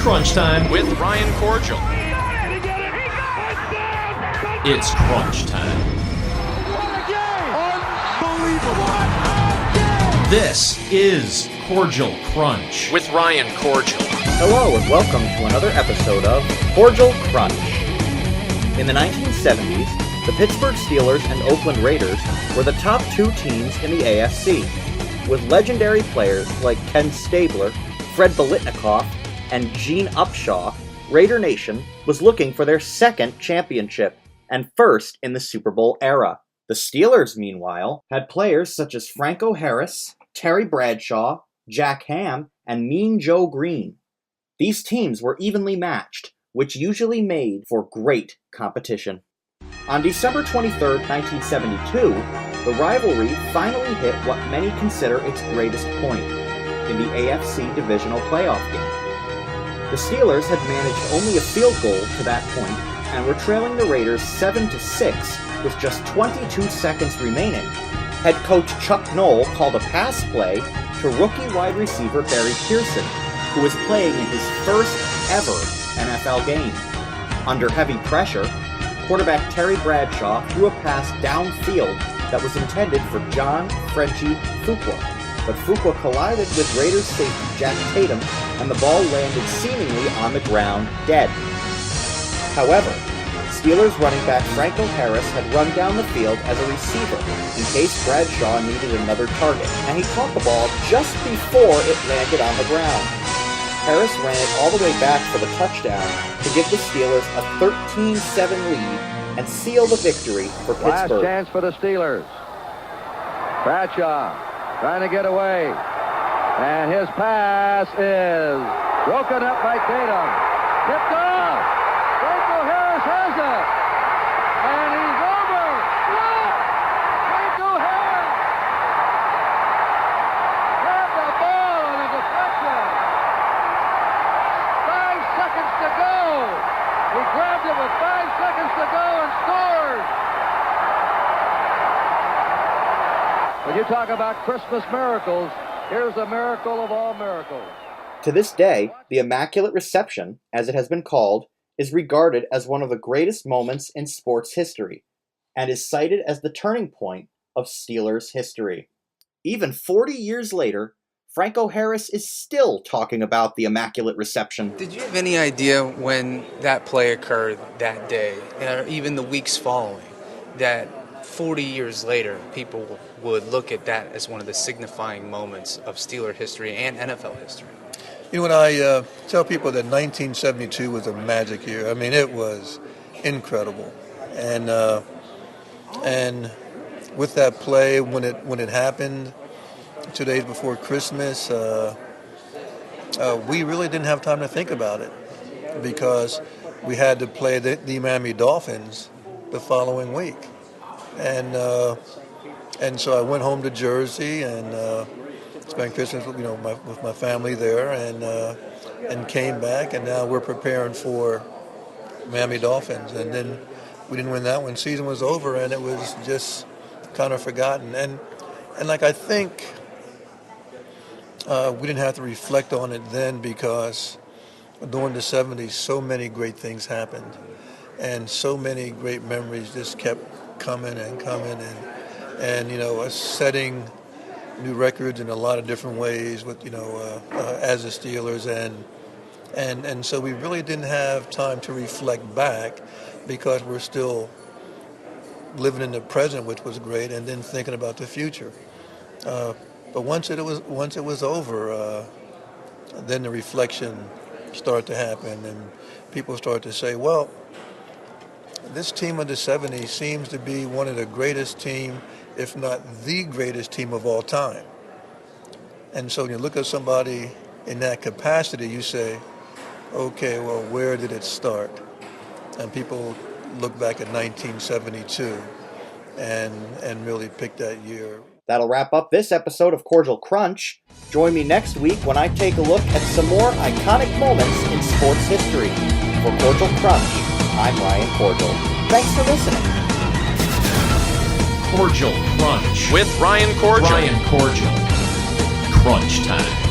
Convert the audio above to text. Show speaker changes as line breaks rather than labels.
Crunch Time
with Ryan Kordziel.
It's Crunch Time.
Unbelievable.
This is Kordziel Krunch
with Ryan Kordziel.
Hello and welcome to another episode of Kordziel Krunch. In the 1970s, the Pittsburgh Steelers and Oakland Raiders were the top two teams in the AFC, with legendary players like Ken Stabler, Fred Biletnikoff, and Gene Upshaw. Raider Nation was looking for their second championship, and first in the Super Bowl era. The Steelers, meanwhile, had players such as Franco Harris, Terry Bradshaw, Jack Ham, and Mean Joe Green. These teams were evenly matched, which usually made for great competition. On December 23, 1972, the rivalry finally hit what many consider its greatest point, in the AFC Divisional Playoff game. The Steelers had managed only a field goal to that point and were trailing the Raiders 7-6 with just 22 seconds remaining. Head coach Chuck Noll called a pass play to rookie wide receiver Barry Pearson, who was playing in his first ever NFL game. Under heavy pressure, quarterback Terry Bradshaw threw a pass downfield that was intended for John Frenchie Fuqua, but Fuqua collided with Raiders safety Jack Tatum, and the ball landed seemingly on the ground dead. However, Steelers running back Franco Harris had run down the field as a receiver in case Bradshaw needed another target, and he caught the ball just before it landed on the ground. Harris ran it all the way back for the touchdown to give the Steelers a 13-7 lead and seal the victory for Pittsburgh.
Last chance for the Steelers. Bradshaw trying to get away. And his pass is broken up by Tatum. Tipped off. Franco Harris has it. And he's over. Look! Franco Harris grabbed the ball on a deflection. 5 seconds to go. He grabbed it with 5 seconds to go and scored. When you talk about Christmas miracles, here's a miracle of all miracles.
To this day, the Immaculate Reception, as it has been called, is regarded as one of the greatest moments in sports history, and is cited as the turning point of Steelers history. Even 40 years later, Franco Harris is still talking about the Immaculate Reception.
Did you have any idea when that play occurred that day, or even the weeks following, that 40 years later, people would look at that as one of the signifying moments of Steeler history and NFL history?
You know, when I tell people that 1972 was a magic year, I mean, it was incredible. And with that play, when it happened 2 days before Christmas, we really didn't have time to think about it because we had to play the Miami Dolphins the following week. And so I went home to Jersey and spent Christmas, with my family there, and came back. And now we're preparing for Miami Dolphins. And then we didn't win that one. Season was over, and it was just kind of forgotten. And I think we didn't have to reflect on it then because during the 70s, so many great things happened, and so many great memories just kept coming and us setting new records in a lot of different ways with as the Steelers, and so we really didn't have time to reflect back because we're still living in the present, which was great, and then thinking about the future. But once it was over, then the reflection started to happen, and people started to say, well, this team of the 70s seems to be one of the greatest team, if not the greatest team of all time. And so when you look at somebody in that capacity, you say, okay, well, where did it start? And people look back at 1972 and really pick that year.
That'll wrap up this episode of Kordziel Krunch. Join me next week when I take a look at some more iconic moments in sports history. For Kordziel Krunch, I'm Ryan Kordziel. Thanks for listening.
Kordziel Krunch
with Ryan Kordziel.
Ryan Kordziel. Crunch time.